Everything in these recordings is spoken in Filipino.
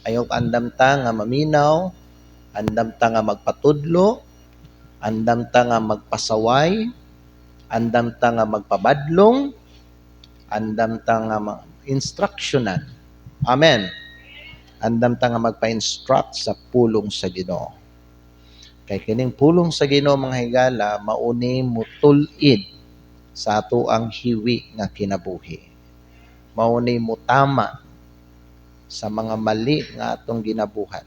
Ayaw andam ta nga maminaw, andam ta nga magpatudlo, andam ta nga magpasaway, andam ta nga magpabadlong, andam ta nga instructionan. Amen. Andam ta nga magpa-instruct sa pulong sa Ginoo. Kay kining pulong sa Ginoo mga higala mauni mutulid sa ato ang hiwi nga kinabuhi. Mauni mutama sa mga mali nga atong ginabuhat.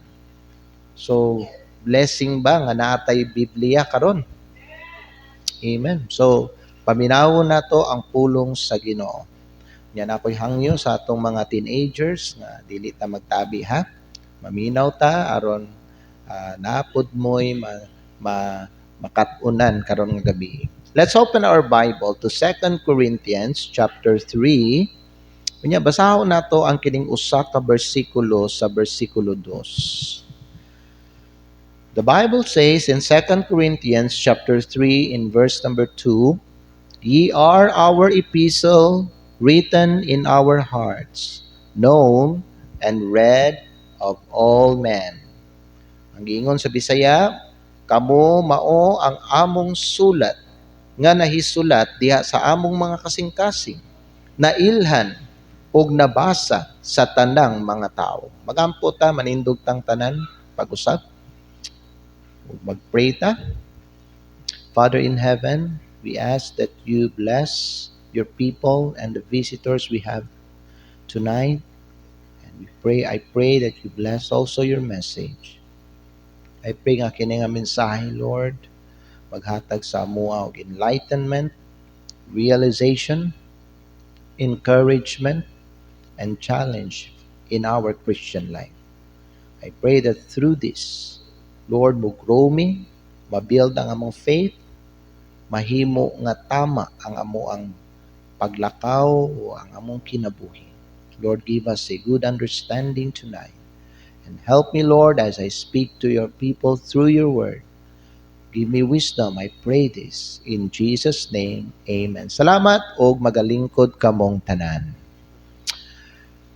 So, blessing ba nga naatay Biblia karon? Amen. So, paminawon nato ang pulong sa Ginoo. Yan ako'y hangyo sa atong mga teenagers nga dili ta magtabi ha. Maminaw ta aron naapod mo'y makatunan karon nga gabi. Let's open our Bible to 2 Corinthians chapter 3. Kunya basahon nato ang kining usa ka bersikulo sa bersikulo 2. The Bible says in 2 Corinthians chapter 3 in verse number 2, "Ye are our epistle written in our hearts, known and read of all men." Ang giingon sa Bisaya, kamo mao ang among sulat nga nahisulat diha sa among mga kasing-kasing, nailhan og nabasa sa tanang mga tao. Magampo ta manindog tang tanan pag-usap. Mag-pray ta. Father in heaven, we ask that you bless your people and the visitors we have tonight. And I pray that you bless also your message. I pray nga kini nga mensahe, Lord, maghatag sa amuha og enlightenment, realization, encouragement, and challenge in our Christian life. I pray that through this, Lord, mo grow me, mabuild ang among faith, mahimo nga tama ang amuang paglakaw o ang among kinabuhi. Lord, give us a good understanding tonight. And help me, Lord, as I speak to your people through your word. Give me wisdom, I pray this. In Jesus' name, amen. Salamat og magalingkod kamong tanan.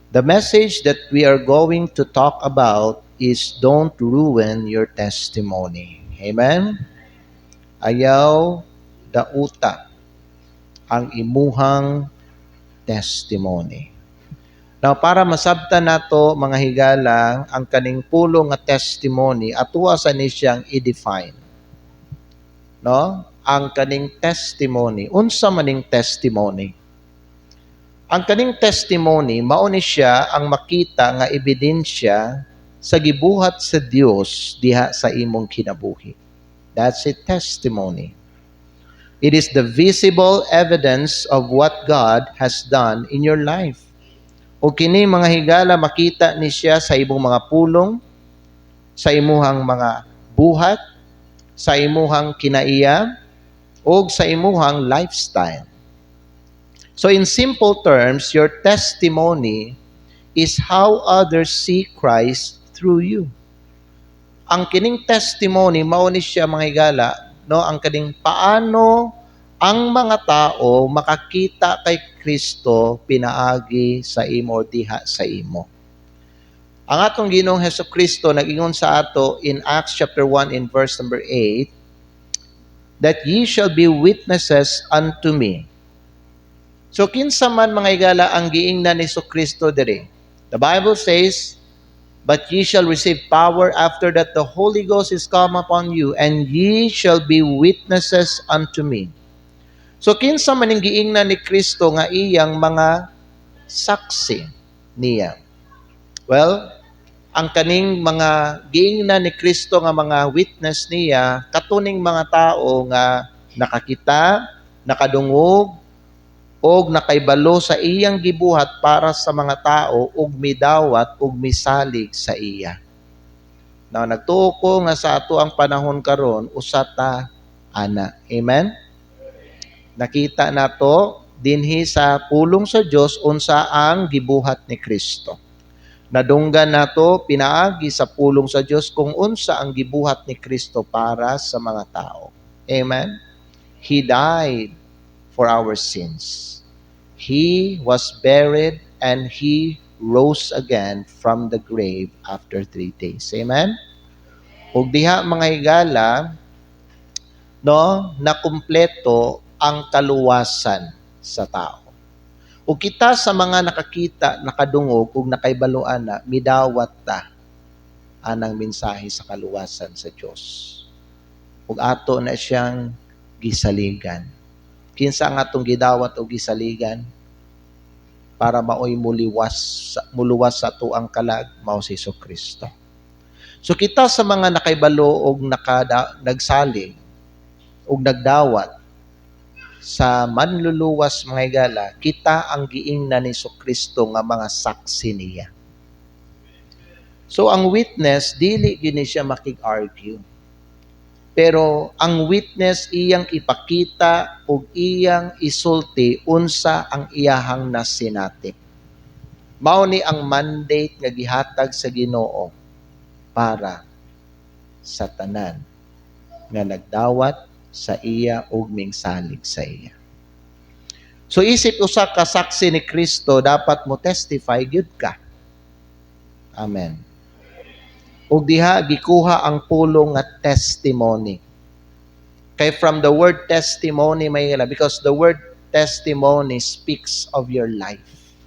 The message that we are going to talk about is don't ruin your testimony. Amen? Ayaw dauta ang imuhang testimony. Now, para masabtan nato mga higala, ang kaning pulong nga testimony, atuwa sa ni siyang i-define. No? Ang kaning testimony. Unsa maning testimony? Ang kaning testimony, mao ni siya ang makita nga ebidensya sa gibuhat sa Dios diha sa imong kinabuhi. That's a testimony. It is the visible evidence of what God has done in your life. O kini mga higala makita ni siya sa imong mga pulong, sa imuhang mga buhat, sa imuhang kinaiya, o sa imuhang lifestyle. So in simple terms, your testimony is how others see Christ through you. Ang kining testimony, mao ni siya mga higala, no? Ang kining paano ang mga tao makakita kay Kristo pinaagi sa imo diha sa imo. Ang atong Ginoong Hesukristo nag-ingon sa ato in Acts chapter 1 in verse number 8, that ye shall be witnesses unto me. So kinsa man mga higala ang giingnan ni Jesucristo diri? The Bible says, "But ye shall receive power after that the Holy Ghost is come upon you, and ye shall be witnesses unto me." So kinsa man ang giingnan ni Kristo nga iyang mga saksi niya? Well, ang kaning mga giingnan ni Kristo nga mga witness niya, katuning mga tao nga nakakita, nakadungog, og nakaibalo sa iyang gibuhat para sa mga tao ug midawat ug misalig sa iya. Now, nagtuo ko nga sa ato ang panahon karon usata ana. Amen? Nakita nato dinhi sa pulong sa Dios unsa ang gibuhat ni Kristo. Nadunggan nato pinaagi sa pulong sa Dios kung unsa ang gibuhat ni Kristo para sa mga tao. Amen? He died for our sins. He was buried and He rose again from the grave after 3 days. Amen? Ug diha mga higala, no, na kumpleto ang kaluwasan sa tao. Ug kita sa mga nakakita, nakadungog ug nakaibaluan na midawat ta anang mensahe sa kaluwasan sa Dios. Ug ato na siyang gisaligan. Kinsa nga atong gidawat og gisaligan para maoy muluwas sa tuang kalag mao si Kristo. So kita sa mga nakaibalo og nagsalig og nagdawat sa manluluwas mga higala, kita ang giingnan ni Kristo nga mga saksi niya. So ang witness dili gini siya makig-argue. Pero ang witness iyang ipakita ug iyang isulti unsa ang iyahang nasinati. Mao ni ang mandate nga gihatag sa Ginoo para sa tanan nga nagdawat sa iya ug mingsalig sa iya. So isip usa ka saksi ni Kristo dapat mo testify gyud ka. Amen. Ug diha gikuha ang pulong nga testimony. Kay from the word testimony may because the word testimony speaks of your life.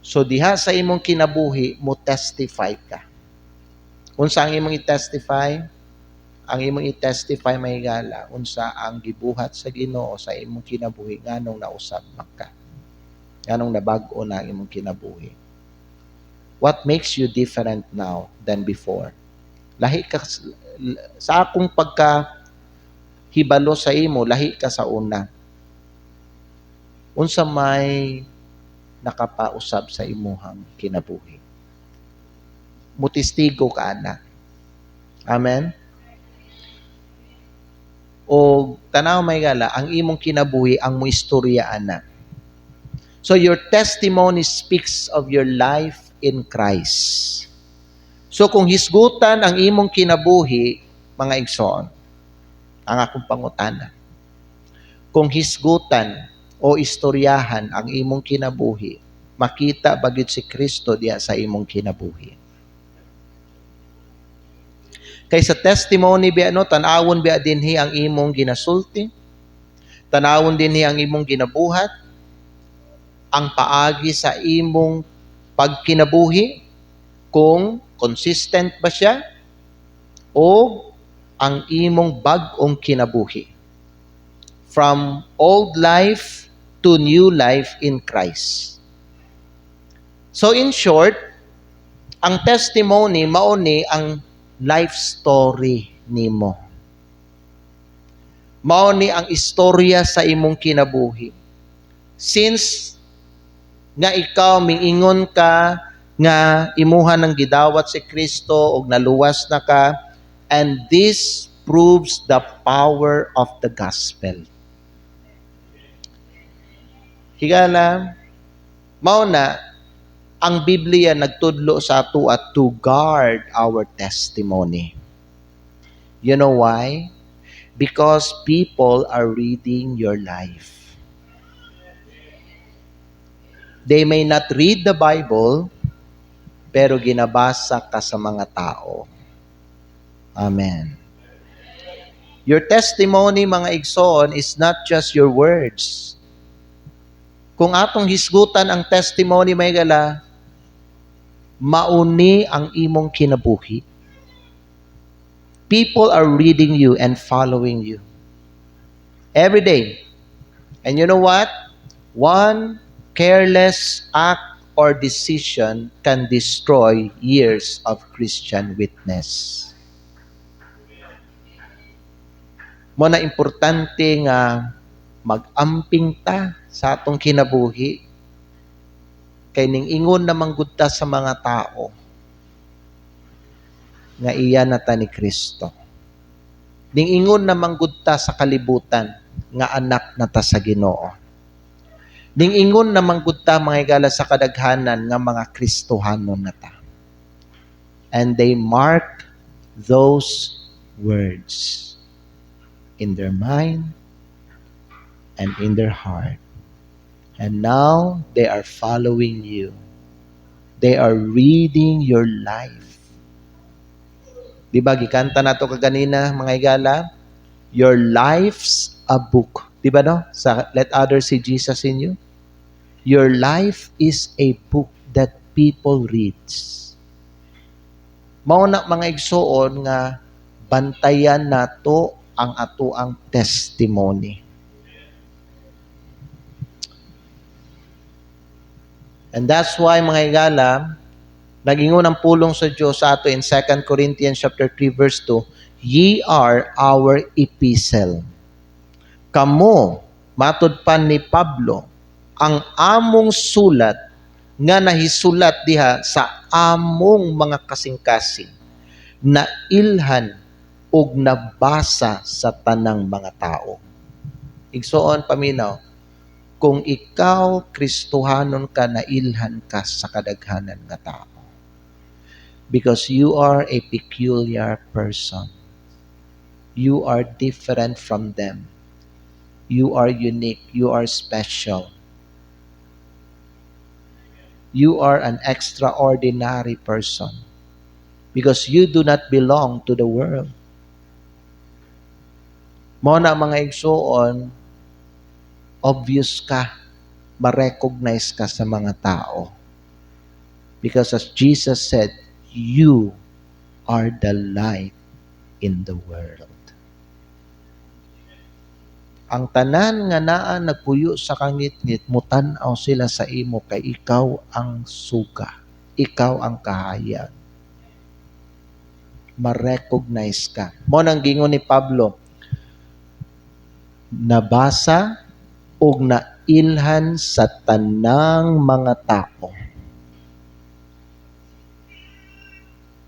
So diha sa imong kinabuhi mo testify ka. Unsa ang imong i-testify? Ang imong i-testify may higala unsa ang gibuhat sa Ginoo sa imong kinabuhi nganong nausab ka. Nganong nabag-o na ang imong kinabuhi. What makes you different now than before? Lahi ka sa akong pagkahibalo sa imo, lahi ka sa una. Unsa may nakapausab sa imuhang kinabuhi. Mutistigo ka ana. Amen? O tanaw may gala, ang imong kinabuhi, ang mo istorya ana. So your testimony speaks of your life in Christ. So kung hisgutan ang imong kinabuhi, mga igsoon, ang akong pangutana, kung hisgutan o istoryahan ang imong kinabuhi, makita ba gyud si Kristo diya sa imong kinabuhi? Kay sa testimony biya no, tanawon biya dinhi ang imong ginasulti, tanawon dinhi ang imong ginabuhat, ang paagi sa imong pagkinabuhi, kung consistent ba siya, o ang imong bag-ong kinabuhi. From old life to new life in Christ. So in short, ang testimony mao ni ang life story nimo. Mao ni ang istorya sa imong kinabuhi. Since nga ikaw mingingon ka nga imuha ng gidawat si Kristo og naluwas na ka, and this proves the power of the gospel. Higala, mao na ang Biblia nagtudlo sa ato at to guard our testimony. You know why? Because people are reading your life. They may not read the Bible, pero ginabasa ka sa mga tao. Amen. Your testimony, mga igsoon, is not just your words. Kung atong hisgutan ang testimony, may gala, mauni ang imong kinabuhi. People are reading you and following you. Every day. And you know what? One careless act or decision can destroy years of Christian witness. Mo na importante nga mag-amping ta sa atong kinabuhi kay ning ingon na manggudta sa mga tao nga iya na ta ni Kristo. Ning ingon na manggudta sa kalibutan nga anak na ta sa Ginoo. Ning ingon na manggudta mga higala sa kadaghanan nga mga Kristohanon na ta. And they mark those words in their mind and in their heart. And now they are following you They are reading your life. Di ba, gikanta na to kaganina, mga igala? Your life's a book. Di ba no? Sa Let Others See Jesus in You. Your life is a book that people reads. Mao na mga igsoon nga bantayan nato ang atoang testimony. And that's why mga igala, nag-ingon ang pulong sa Diyos sa ato in 2 Corinthians chapter 3 verse 2, ye are our epistle. Kamo, matud pa ni Pablo, ang among sulat nga nahisulat diha sa among mga kasing-kasing na ilhan ug nabasa sa tanang mga tao. Igsoon paminaw, kung ikaw Kristohanon ka, nailhan ka sa kadaghanan nga tao. Because you are a peculiar person. You are different from them. You are unique. You are special. You are an extraordinary person. Because you do not belong to the world. Mo na mga igsoon, obvious ka, ma-recognize ka sa mga tao. Because as Jesus said, you are the light in the world. Ang tanan nga naa nagpuyo sa kangit-ngit, mutan-aw sila sa imo kay ikaw ang suga. Ikaw ang kahayag. Ma-recognize ka. Mo nang gingon ni Pablo, nabasa o nailhan sa tanang mga tao.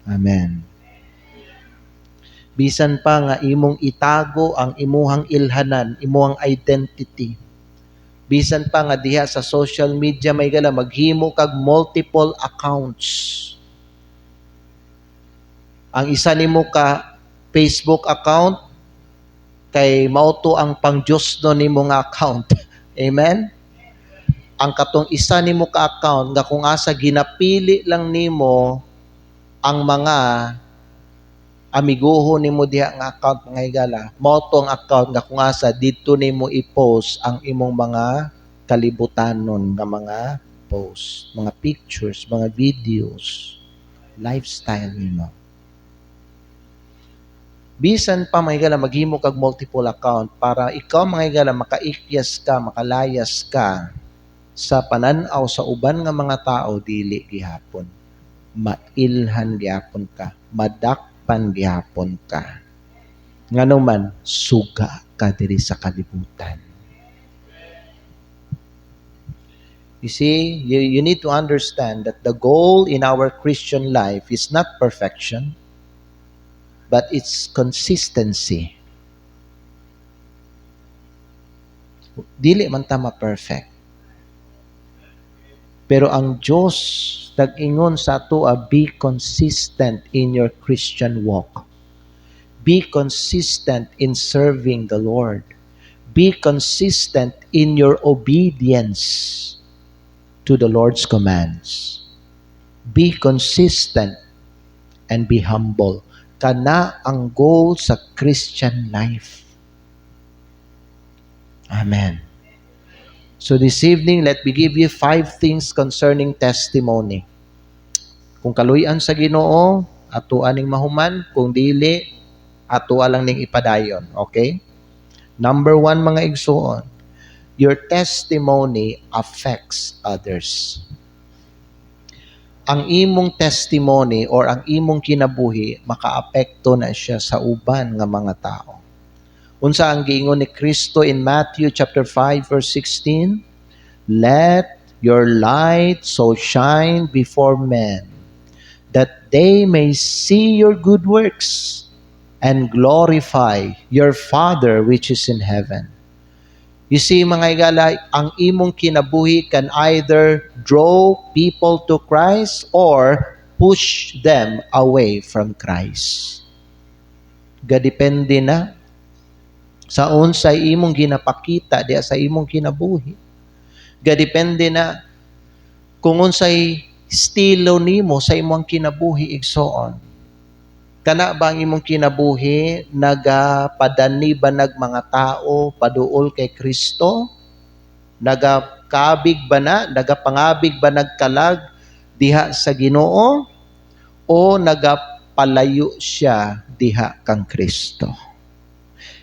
Amen. Bisan pa nga imong itago ang imuhang ilhanan, imuhang identity. Bisan pa nga diha sa social media may gala maghimo kag multiple accounts. Ang isa nimo ka Facebook account kay mauto ang pang-Diyos no nimo nga account. Amen. Ang katong isa nimo ka account nga kung asa ginapili lang nimo ang mga amiguho nimo diha nga account mga higala, mao tong account nga kung asa dito nimo i-post ang imong mga kalibutanon nga mga post, mga pictures, mga videos, lifestyle nimo. Bisan pa mga higala maghimo kag multiple account para ikaw mga higala makaikyas ka, makalayas ka sa pananaw sa uban nga mga tao dili gihapon. Mailhan gihapon ka, madakpan gihapon ka. Ngano man suga ka diri sa kalibutan. You see, you need to understand that the goal in our Christian life is not perfection, but it's consistency. Dili man ta ma-perfect. Pero ang Diyos nag-ingon sa ato, be consistent in your Christian walk. Be consistent in serving the Lord. Be consistent in your obedience to the Lord's commands. Be consistent and be humble. Kana ang goal sa Christian life. Amen. So this evening, let me give you 5 things concerning testimony. Kung kaluyan sa Ginoo, atuan ning mahuman. Kung dili, atua lang ning ipadayon. Okay? Number 1, mga igsoon, your testimony affects others. Ang imong testimony or ang imong kinabuhi, makaapekto na siya sa uban nga mga tao. Unsa ang giingon ni Kristo in Matthew chapter 5 verse 16? Let your light so shine before men that they may see your good works and glorify your Father which is in heaven. You see mga igala, ang imong kinabuhi can either draw people to Christ or push them away from Christ. Gadepende na sa unsay imong ginapakita diya sa imong kinabuhi. Gadepende na kung unsay estilo nimo sa imong kinabuhi igsoon? Kana ba ang imong kinabuhi nagapadani ba mga tao paduol kay Kristo? Nagakabig ba na, nagapangabig ba nagkalag diha sa Ginoo o nagapalayo siya diha kang Kristo?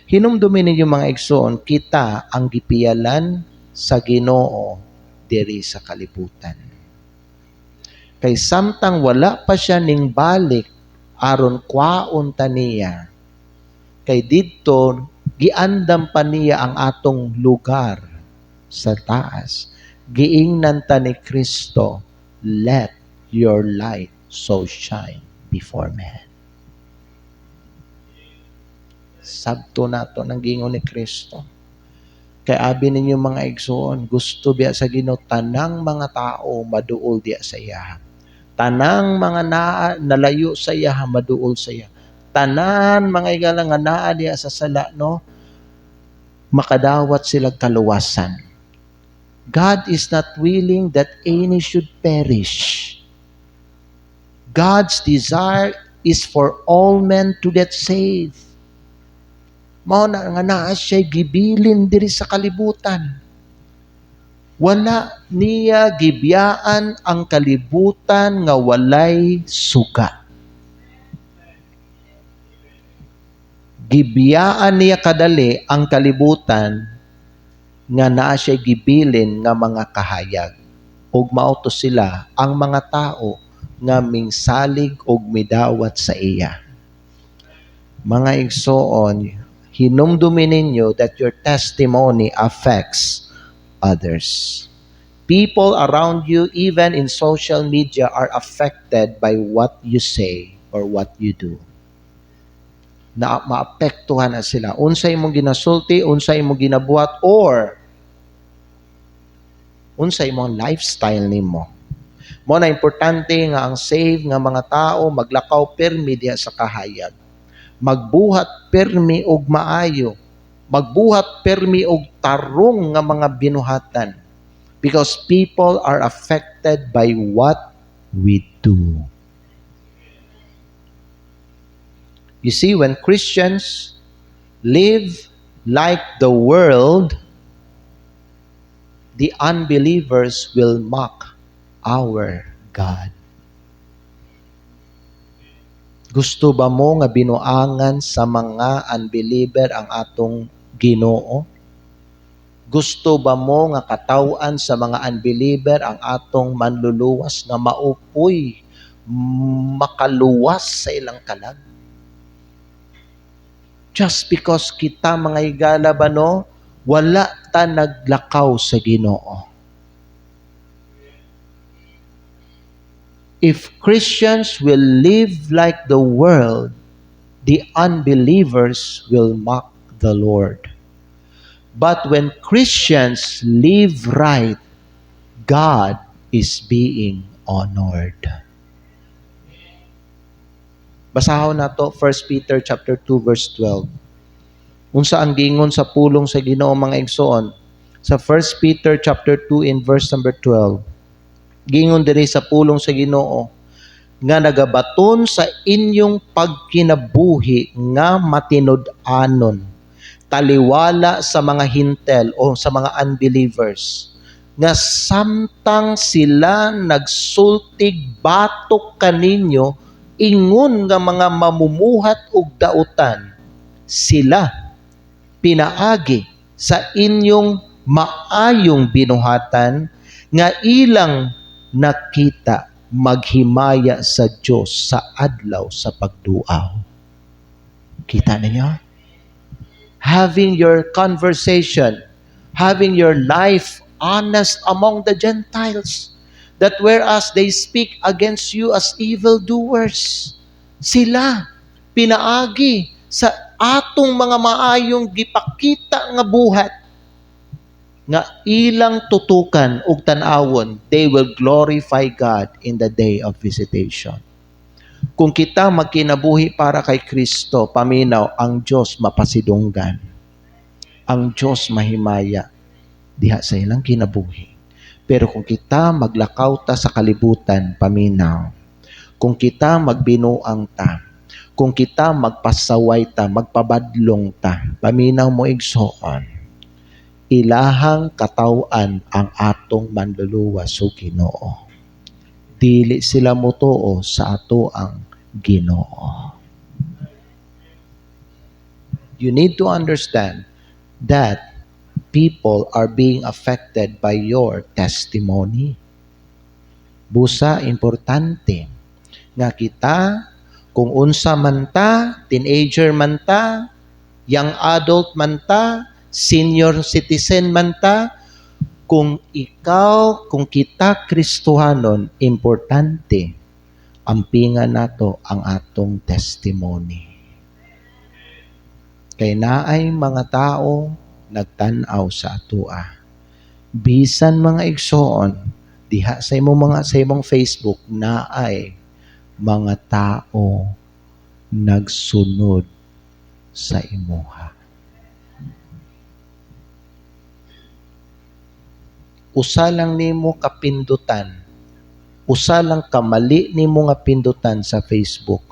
Hinumdumi ninyo mga igsoon, kita ang gipiyalan sa Ginoo diri sa kalibutan. Kay samtang wala pa siya ning balik aron kwaon ta niya, kay didto giandam pa niya ang atong lugar sa taas. Giingnan ta ni Kristo, let your light so shine before men. Sabto nato nang gingon ni Kristo. Kay abi ninyo mga igsoon, gusto biya sa Ginoo tanang mga tao maduol diya sa iya. Tanang mga nalayo sa iya maduol sa iya. Tanan mga igala nga naa diya sa sala no, makadawat sila kaluwasan. God is not willing that any should perish. God's desire is for all men to get saved. Mao na nga naa siya gibilin diri sa kalibutan. Wala niya gibiyaan ang kalibutan nga walay suga. Gibiyaan niya kadali ang kalibutan nga naa siya gibilin nga mga kahayag. Ug mauto sila ang mga tao nga mingsalig ug midawat sa iya. Mga igsoon, hinumdumi ninyo that your testimony affects others. People around you, even in social media, are affected by what you say or what you do. Na maapektuhan na sila. Unsay imong ginasulti, unsay imong ginabuhat, or unsay imong lifestyle nimo. Mo na importante nga ang save nga mga tao maglakaw permi diha sa kahayag. Magbuhat permi og maayo. Magbuhat permi og tarong nga mga binuhatan. Because people are affected by what we do. You see, when Christians live like the world, the unbelievers will mock our God. Gusto ba mo nga binuangan sa mga unbeliever ang atong Ginoo? Gusto ba mo nga katawan sa mga unbeliever ang atong manluluwas nga maupoy, makaluwas sa ilang kalag? Just because kita mga higala ba no, wala ta naglakaw sa Ginoo. If Christians will live like the world, the unbelievers will mock the Lord. But when Christians live right, God is being honored. Basahon nato 1 Peter chapter 2 verse 12. Unsa ang gingon sa pulong sa Ginoo mga igsoon? Sa 1 Peter chapter 2 in verse number 12. Gingon diri sa pulong sa Ginoo nga nagabaton sa inyong pagkinabuhi nga matinud-anon, taliwala sa mga hintel o sa mga unbelievers, nga samtang sila nagsultig batok kaninyo, ingon nga mga mamumuhat og dautan, sila pinaagi sa inyong maayong binuhatan nga ilang nakita maghimaya sa Diyos sa adlaw sa pagduaw. Kita ninyo? Having your conversation, having your life honest among the Gentiles, that whereas they speak against you as evildoers, sila pinaagi sa atong mga maayong gipakita nga buhat, nga ilang tutukan ug tan-awon, they will glorify God in the day of visitation. Kung kita magkinabuhi para kay Kristo, paminaw, ang Diyos mapasidunggan. Ang Diyos mahimaya diha sa ilang kinabuhi. Pero kung kita maglakaw ta sa kalibutan, paminaw. Kung kita magbinuang ta, kung kita magpasaway ta, magpabadlong ta, paminaw mo igsoon, ilahang katawan ang atong manluluwas o Ginoo. Dili sila mutuo sa ato ang Ginoo. You need to understand that people are being affected by your testimony. Busa, importante nga kita, kung unsa man ta, teenager man ta, young adult man ta, senior citizen man ta, kung kita Kristohanon, importante, ampingan nato ang atong testimony. Kay naay mga tao nagtan-aw sa atua. Bisan mga igsoon, diha sa imong Facebook naay mga tao nagsunod sa imuha. Usa lang nimo kapindutan, usa lang kamali nimo nga pindutan sa Facebook,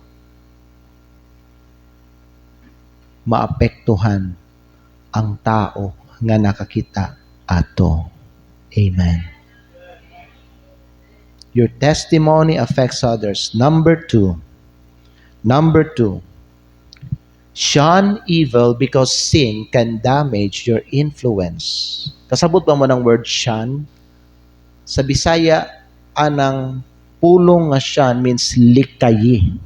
maapektuhan ang tao nga nakakita ato. Amen. Your testimony affects others. Number two, shun evil because sin can damage your influence. Kasabot ba mo ng word shun? Sa Bisaya, anang pulong nga shun means likayi.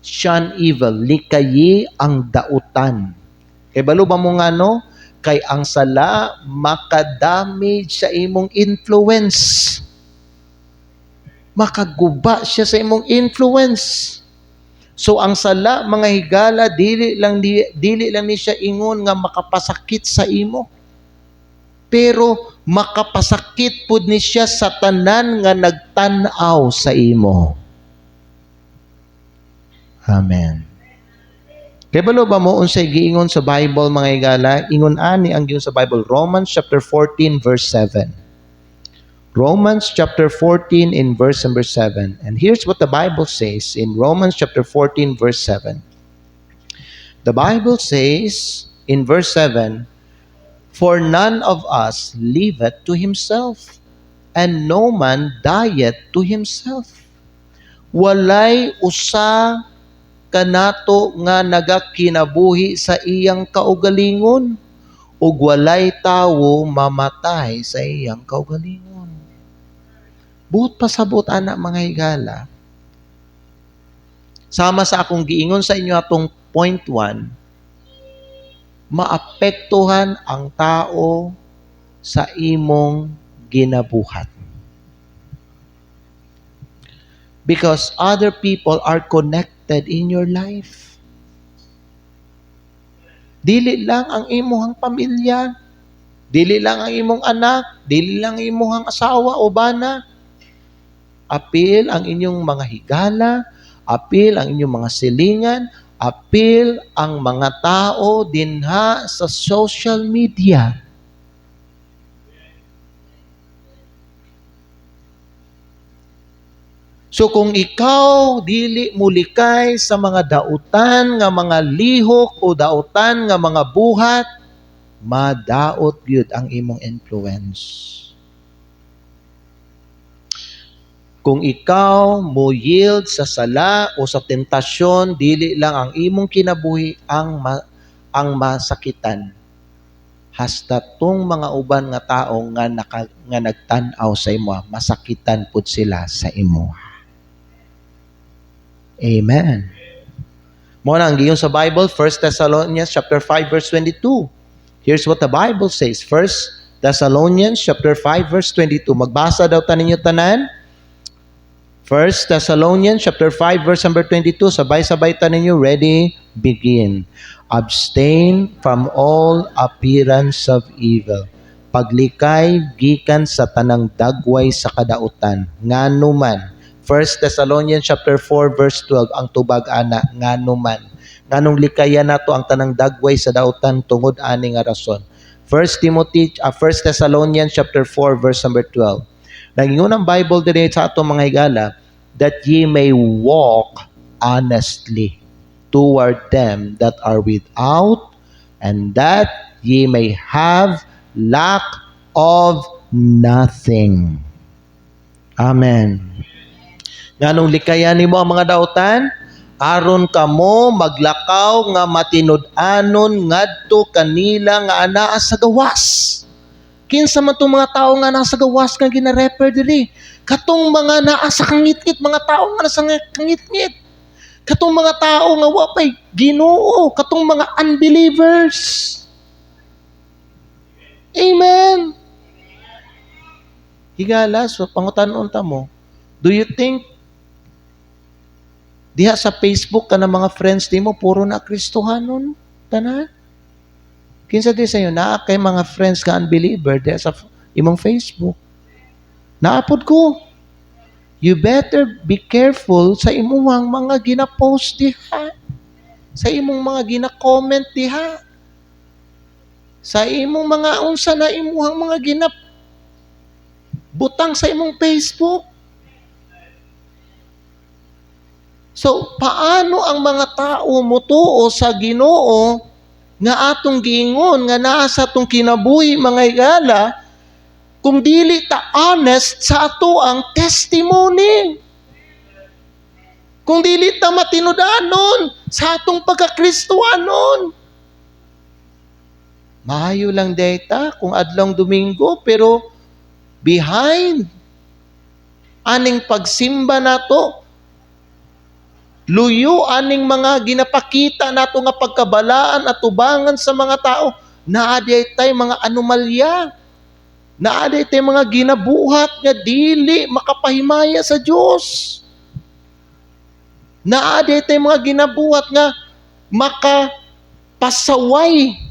Shun evil, likayi ang dautan. Kay balo ba mo nga no? Kay ang sala makadamage sa imong influence. Makaguba siya sa imong influence. So ang sala mga higala dili lang ni siya ingon nga makapasakit sa imo. Pero makapasakit pud ni siya sa tanan nga nagtan-aw sa imo. Amen. Kaya balo ba mo unsay giingon sa Bible mga higala? Ingon ani ang giingon sa Bible, Romans chapter 14 verse 7. Romans chapter 14 in verse number 7. And here's what the Bible says in Romans chapter 14 verse 7. The Bible says in verse 7, "For none of us liveth to himself, and no man dieth to himself." Walay usa kanato nga nagakinabuhi sa iyang kaugalingon, ug walay tawo mamatay sa iyang kaugalingon. Buot pasabot ana mga higala. Sama sa akong giingon sa inyo atong point 1, maapektuhan ang tao sa imong ginabuhat. Because other people are connected in your life. Dili lang ang imong pamilya, dili lang ang imong anak, dili lang ang imong asawa o bana. Apil ang inyong mga higala, apil ang inyong mga silingan, apil ang mga tao dinha sa social media. So kung ikaw dili mulikay sa mga dautan nga mga lihok o dautan nga mga buhat, madaot gyud ang imong influence. Kung ikaw mo yield sa sala o sa tentasyon, dili lang ang imong kinabuhi ang masakitan. Hasta tong mga uban nga tao nga nagtan-aw sa imo, masakitan pud sila sa imo. Amen. Mo na ang giyon sa Bible, 1 Thessalonians chapter 5 verse 22. Here's what the Bible says. 1 Thessalonians chapter 5 verse 22. Magbasa daw ta ninyo tanan. 1 Thessalonians chapter 5 verse number 22. Sabay-sabay ta ninyo. Ready? Begin. Abstain from all appearance of evil. Paglikay gikan sa tanang dagway sa kadautan. Nganuman. 1 Thessalonians chapter 4 verse 12 ang tubag ana nganuman. Nganong likayan nato ang tanang dagway sa dautan tungod ani nga rason. 1 Thessalonians chapter 4 verse number 12. Nagingon ang Bible din sa ato mga higala, that ye may walk honestly toward them that are without, and that ye may have lack of nothing. Amen. Nganong likayan nimo ang mga dautan, aron kamo maglakaw nga matinud-anon ngadto kanila nga anaa sa gawas. Kinsa man tong mga tao nga nasa gawas nga gina-refer diri? Katong mga naa sa kangit-ngit, mga tao nga nasa kangit-ngit. Katong mga tao nga wa pay Ginoo, katong mga unbelievers. Amen. Higala, so pangutan-on ta mo, do you think diha sa Facebook ka ng mga friends nimo puro na Kristohanon? Tanan? Kinsa di sa iyo, naa kay mga friends ka unbeliever diha sa imong Facebook. Naapod ko. You better be careful sa imong mga gina-post diha. Sa imong mga gina-comment diha. Sa imong mga unsa na imong mga butang sa imong Facebook. So, paano ang mga tao mutuo sa Ginoo nga atong giingon nga naa sa atong kinabuhi mga higala kung dili ta honest sa ato ang testimony? Kung dili ta matinud-anon sa atong pagkakristohanon. Maayo lang data kung adlong Domingo, pero behind aning pagsimba nato, luyo aning mga ginapakita nato nga pagkabalaan at tubangan sa mga tao, naaday tay mga anomalya, naaday tay mga ginabuhat nga dili makapahimaya sa Dios, naaday tay mga ginabuhat nga makapasaway.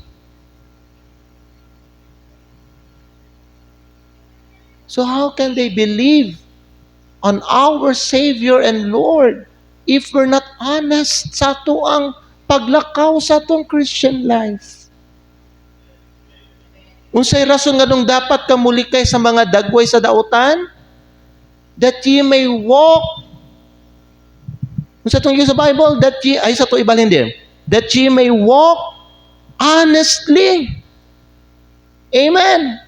So how can they believe on our Savior and Lord if we're not honest sa ato ang paglakaw sa atong Christian life? Unsay rason nga nung dapat ka mulikay sa mga dagway sa dautan? That ye may walk. Unsa tong sa Bible? That ye, ay sa to ibalhin din. That ye may walk honestly. Amen.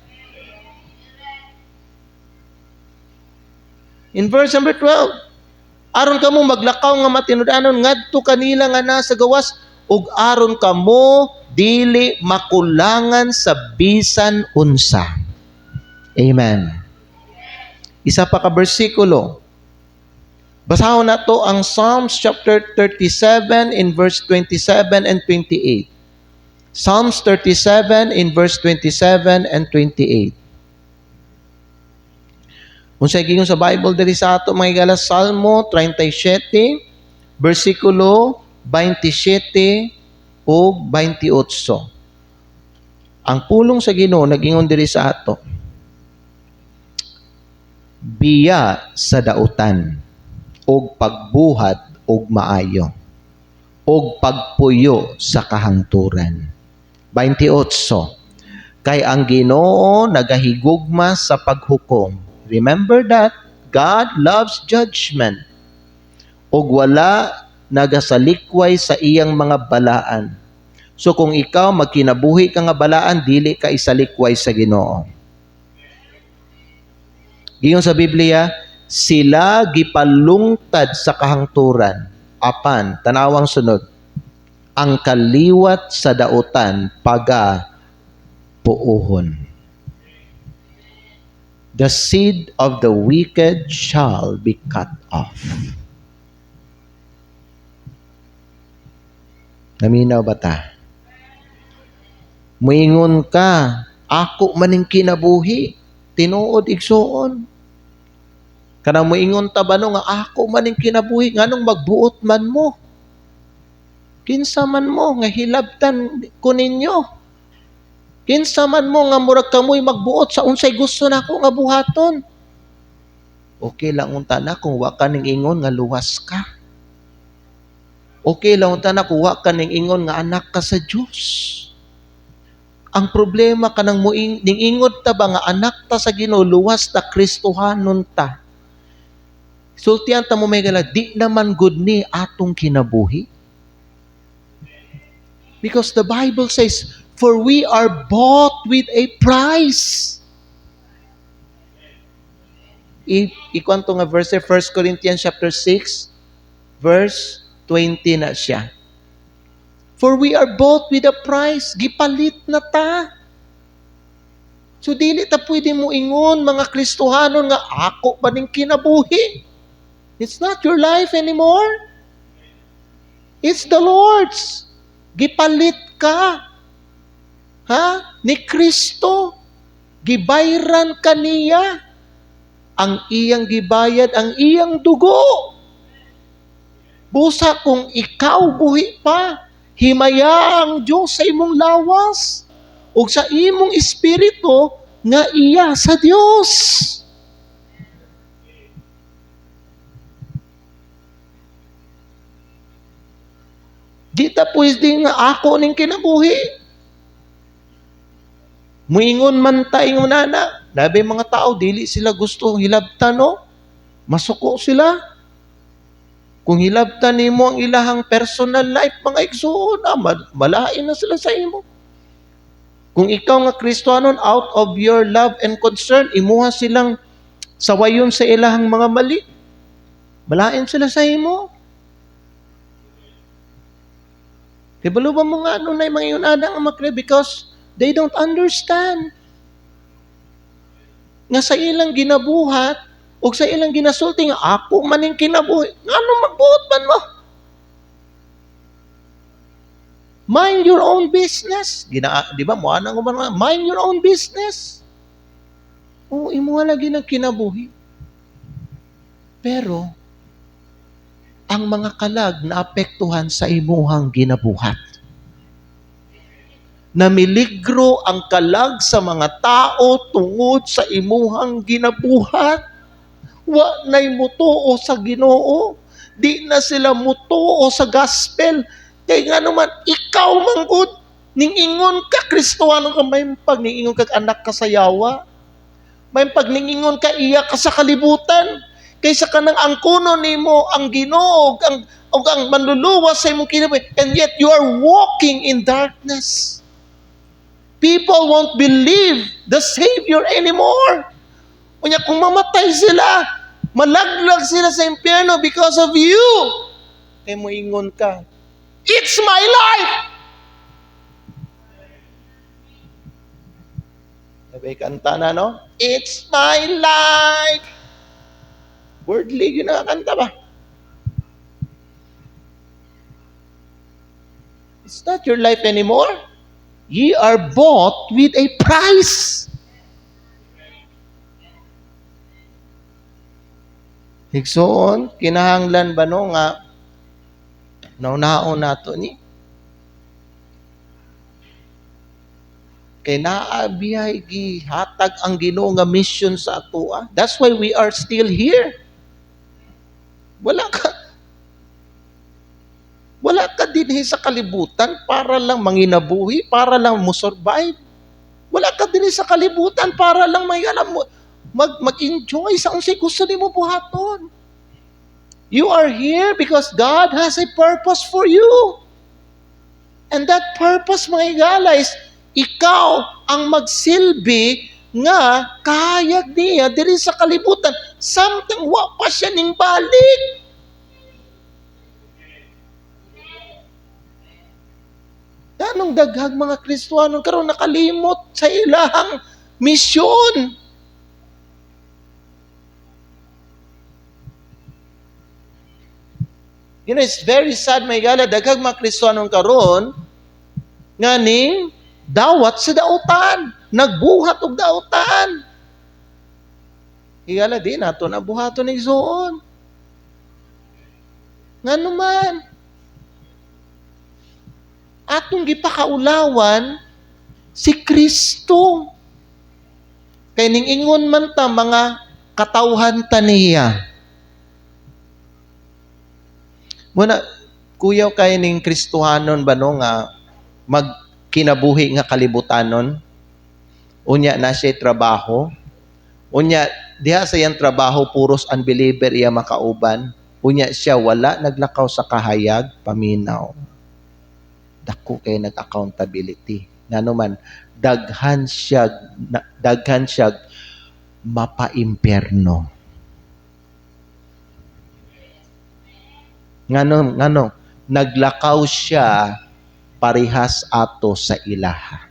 In verse number 12, aron kamo maglakaw nga matinud-anon ngadto kanila nga nasa gawas, ug aron kamo dili makulangan sa bisan unsa. Amen. Isa pa ka bersikulo. Basahon nato ang Psalms chapter 37 in verse 27 and 28. Psalms 37 in verse 27 and 28. Kung sa gigon sa Bible diri sa ato mga higala, Salmo 37, versikulo 27 o 28. Ang pulong sa Ginoo nagingon diri sa ato, biya sa dautan, og pagbuhat og maayo, og pagpuyo sa kahangturan. 28. Kay ang Ginoo nagahigugma sa paghukom. Remember that God loves judgment. Og wala nagasalikway sa iyang mga balaan. So kung ikaw magkinabuhi ka nga balaan, dili ka isalikway sa Ginoo. Giyon sa Biblia, sila gipalungtad sa kahangturan. Apan, tanawang sunod, ang kaliwat sa dautan paga puuhon. The seed of the wicked shall be cut off. Naminaw ba ta? Muingon ka, ako maning kinabuhi, tinuod igsuon. Kanang muingon ta ba no nga ako maning kinabuhi, nganong magbuot man mo? Kinsa man mo nga hilabtan ko ninyo? Kinsa man mo nga murag kamoy magbuot sa unsay gusto nako nga buhaton? Okay lang unta na kung wa ka ning ingon nga luwas ka. Okay lang unta na kung wa ka ning ingon nga anak ka sa Dios. Ang problema kanang ningingod ta ba nga anak ta sa Ginoo, luwas ta Kristohanon ta. Sultian ta mo may gala, di naman good ni atong kinabuhi. Because the Bible says, for we are bought with a price. Ikwanto nga verse, 1 Corinthians chapter 6, verse 20 na siya. For we are bought with a price. Gipalit na ta. So, dili ta pwede mo ingon, mga Kristohanon nga, ako ba ning kinabuhi? It's not your life anymore. It's the Lord's. Gipalit ka. Ha? Ni Kristo. Gibayran ka niya. Ang iyang gibayad, ang iyang dugo. Busa kung ikaw buhi pa, himaya ang Diyos sa imong lawas o sa imong espiritu nga iya sa Diyos. Di ta pwede nga ako ning kinabuhi. Muingon man ta ingon na. Labi mga tao, dili sila gusto hilabtan, no? Masuko sila. Kung hilabtan nimo ang ilahang personal life, mga igsoon, malain na sila sa imo. Kung ikaw nga Kristohanon, out of your love and concern, imuha silang sawayon sa ilahang mga mali. Malain sila sa imo. Kibalo ba mo nga na yung mga yunadang amakre? Because they don't understand. Nga sa ilang ginabuhat, o sa ilang ginasulti nga, ako maning kinabuhi. Ano magbuot man mo? Mind your own business. Di ba? Muanang ko man, mind your own business. O, imuha lagi ng kinabuhi. Pero, ang mga kalag na apektuhan sa imuhang ginabuhat. Namiligro ang kalag sa mga tao tungod sa imuhang ginabuhat. Wa na'y mutuo sa Ginoo. Di na sila mutuo sa gospel. Kaya nga naman, ikaw manggod, ningingon ka, Kristohanon ka, may pag ningingon ka anak ka sa yawa. May pag ningingon ka, iya ka sa kalibutan. Kaysa ka nang angkuno nimo ang Ginoo, ang manluluwas sa imong kinabuhi, and yet you are walking in darkness. People won't believe the Savior anymore. Kanya kung mamatay sila, malaglag sila sa impyerno because of you. Kaya mo ingon ka, it's my life! Sabi kanta na, no? It's my life! Wordly, yun nakakanta ba? It's not your life anymore. Ye are bought with a price. Higsoon, kinahanglan ba no nga naunaon nato ni? Kay naabihay gihatag ang Ginoo nga mission sa atoa. That's why we are still here. Wala ka din sa kalibutan para lang manginabuhi, para lang mo survive. Wala ka din sa kalibutan para lang mag-enjoy sa unsay gusto nimo buhaton. You are here because God has a purpose for you. And that purpose, mga igala, is ikaw ang magsilbi nga kahayag niya diri sa kalibutan. Samtang wa pa siya ning balik. Anong daghag mga Kristohanon karon nakalimot sa ilahang misyon? You know, it's very sad, may gala, daghag mga Kristohanon karon nga ning dawat sa dautan, nagbuhat og dautan. Higala din nato na buhaton ni Igsoon. Ngano man? Atong gipakaulawan si Kristo. Kay ning ingon man ta mga katawhan ta niya. Muna kuyaw kay ning Kristohanon ba no nga kinabuhi nga kalibutanon. Unya na siya trabaho. Unya diha sa iyang trabaho puros unbeliever iya makauban. Unya siya wala naglakaw sa kahayag, paminaw. Dako kay nag-accountability. Ngano man daghan siya mapa-impyerno. Ngano naglakaw siya parihas ato sa ilaha.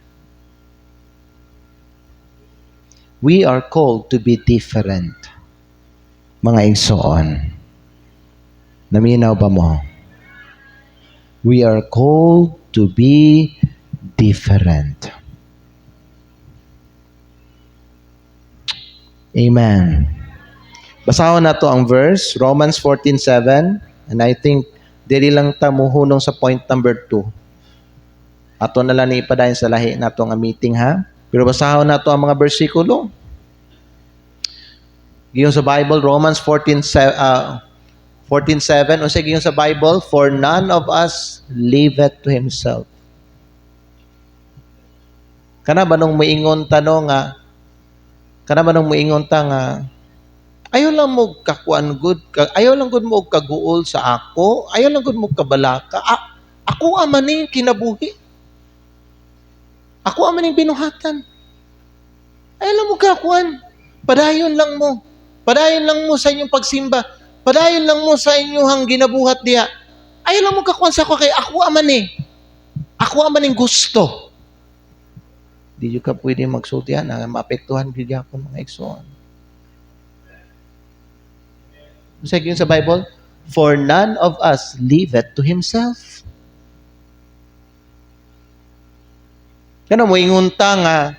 We are called to be different. Mga igsoon. Naminaw ba mo? We are called to be different. Amen. Basahon na to ang verse, Romans 14:7. And I think, dili lang ta muhunong sa point number 2. Ato na lang ipadayon sa lahi na to nga meeting, ha? Pero basahon na to ang mga bersikulo. Giyon sa Bible, Romans 14:7. O sige, giyon sa Bible, for none of us liveth to himself. Kana ba nung moingon tanong nga, ayaw lang mo kakuan good, ayaw lang good mo kaguol sa ako, ayaw lang good mo kabalaka. Ako aman ning kinabuhi. Ako aman ning binuhatan. Ayaw lang mo kakuan. Padayon lang mo. Padayon lang mo sa inyong pagsimba. Padayon lang mo sa inyong ginabuhat diha. Ayaw lang mo kakuan sa ako kay ako aman eh. Ako aman ning gusto. Di ka pwede magsultihan na maapektuhan gid ako mga igsoon. Sige sa Bible, for none of us liveth to himself. Kana mo ingunta nga,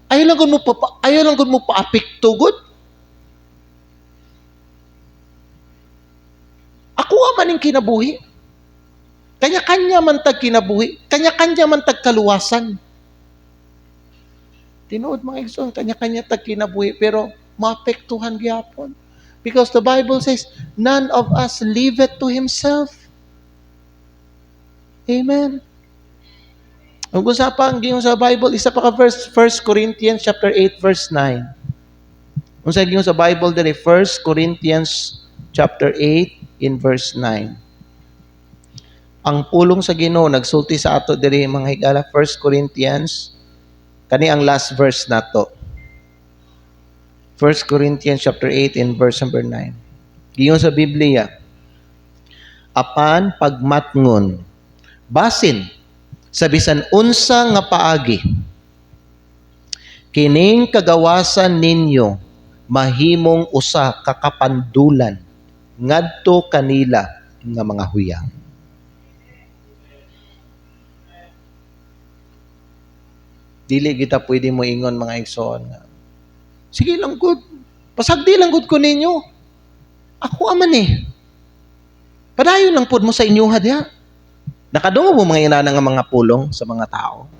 ayaw lang gud mo paapekto gud. Ako man ning kinabuhi. Kanya-kanya man tag kinabuhi, kanya-kanya man tag kaluwasan. Tinuod mga igsoon, kanya-kanya tag kinabuhi pero maapektuhan gyapon. Because the Bible says, none of us liveth to himself. Amen. Ang usapang giyon sa Bible, isa pa ka verse, 1 Corinthians chapter 8 verse 9. Unsa giyon sa Bible diri, 1 Corinthians chapter 8 in verse 9. Ang pulong sa Ginoo nagsulti sa ato diri mga higala, 1 Corinthians kani ang last verse nato. 1 Corinthians chapter 8 in verse number 9. Giyon sa Biblia, apan pagmatngon basin sa bisan unsa nga paagi kining kagawasan ninyo mahimong usa ka kapandulan ngadto kanila nga mga huyang. Dili kita pwede mo ingon mga igsoon nga, sige lang good, pasagdi lang good ko ninyo. Ako aman eh. Padayon lang pud mo sa inyo diha. Nakadungo mo mga inana nga mga pulong sa mga tao.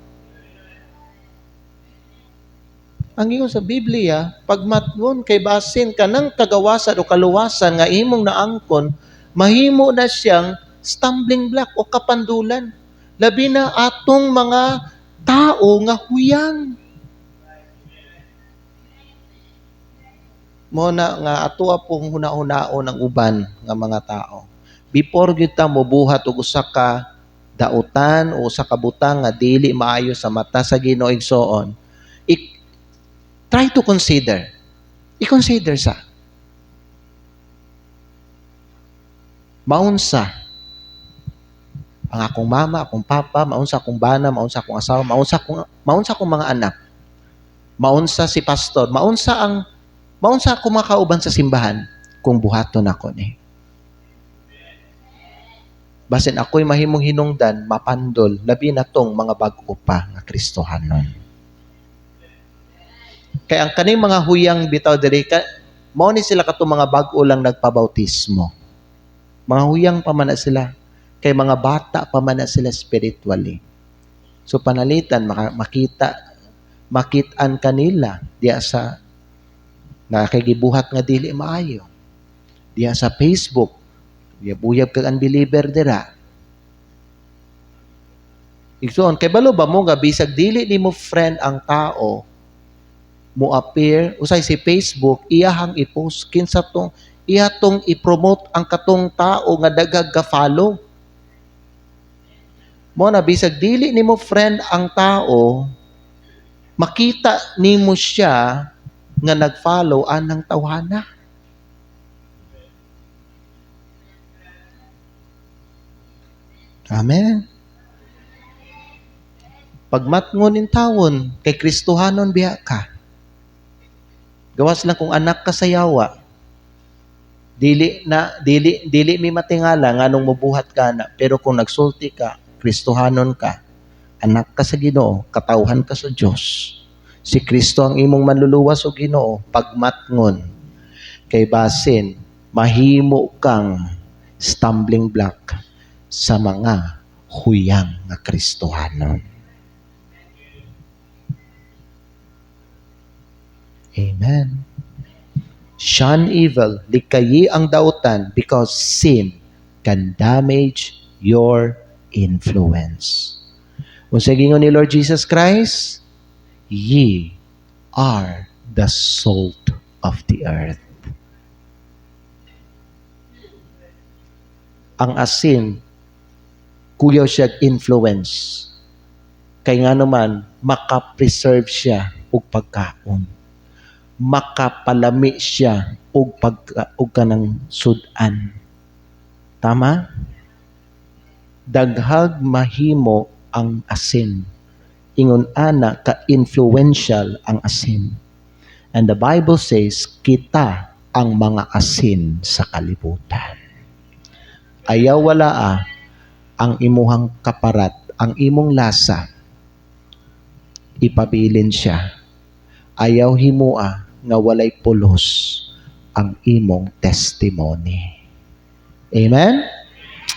Ang ingon sa Biblia, pagmatngon kay basin kanang kagawasan o kaluwasan nga imong naangkon, mahimo na siyang stumbling block o kapandulan. Labi na atong mga tao nga huyang. Mo na nga ato pong huna-hunaon ng uban nga mga tao. Before kita mobuhat og usa ka dautan o usa ka butang nga dili maayo sa mata sa Ginoo igsoon, try to consider. I-consider sa. Maunsa ang akong mama, akong papa, maunsa akong bana, maunsa akong asawa, maunsa akong mga anak. Maunsa si pastor, maunsa akong mga kauban sa simbahan kung buhaton ako ni. Basin ako'y mahimong hinungdan, mapandol, labi na tong mga bag-o pa nga Kristohanon. Kaya ang kaning mga huyang bitaw diri, mao ni sila kato mga bag-o lang nagpabautismo. Mga huyang pa man na sila. Kay mga bata pa man na sila spiritually. So panalitan, makitaan kanila diya sa nakagibuhat nga dili maayo. Diya sa Facebook, diya buyab kag unbeliever dira. Igsoon, kay balo ba mo nga bisag dili nimo friend ang tao, mo appear usay si Facebook iyahang i-post kinsa tong iya tong i-promote ang katong tao nga dagag ka follow. Mo na bisag dili nimo friend ang tao, makita nimo siya nga nag-follow anang tawhana. Amen. Pagmatngon in tawon kay Kristohanon biya ka. Gawas lang kung anak ka sa yawa. Dili mi matingala nganong mubuhat ka na, pero kung nagsulti ka, Kristohanon ka, anak ka sa Ginoo, katawhan ka sa Dios. Si Kristo ang imong manluluwas o Ginoo, pagmatngon kay basin mahimo kang stumbling block sa mga huyang nga Kristohanon. Amen. Shun evil, likayi ang dautan because sin can damage your influence. Kung sa gingon ni Lord Jesus Christ, ye are the salt of the earth. Ang asin, kuyaw siya influence. Kay nga naman, makapreserve siya og pagkaon. Makapalami siya og kanang sudan. Tama? Daghag mahimo ang asin. Ingon ana ka-influential ang asin. And the Bible says, kita ang mga asin sa kalibutan. Ayaw wala ang imuhang kaparat, ang imong lasa, ipabilin siya. Ayaw himua nga walay pulos ang imong testimony. Amen?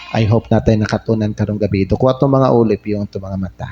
I hope natin nakatunan karong gabi. Ito ko itong mga ulip yung itong mga mata.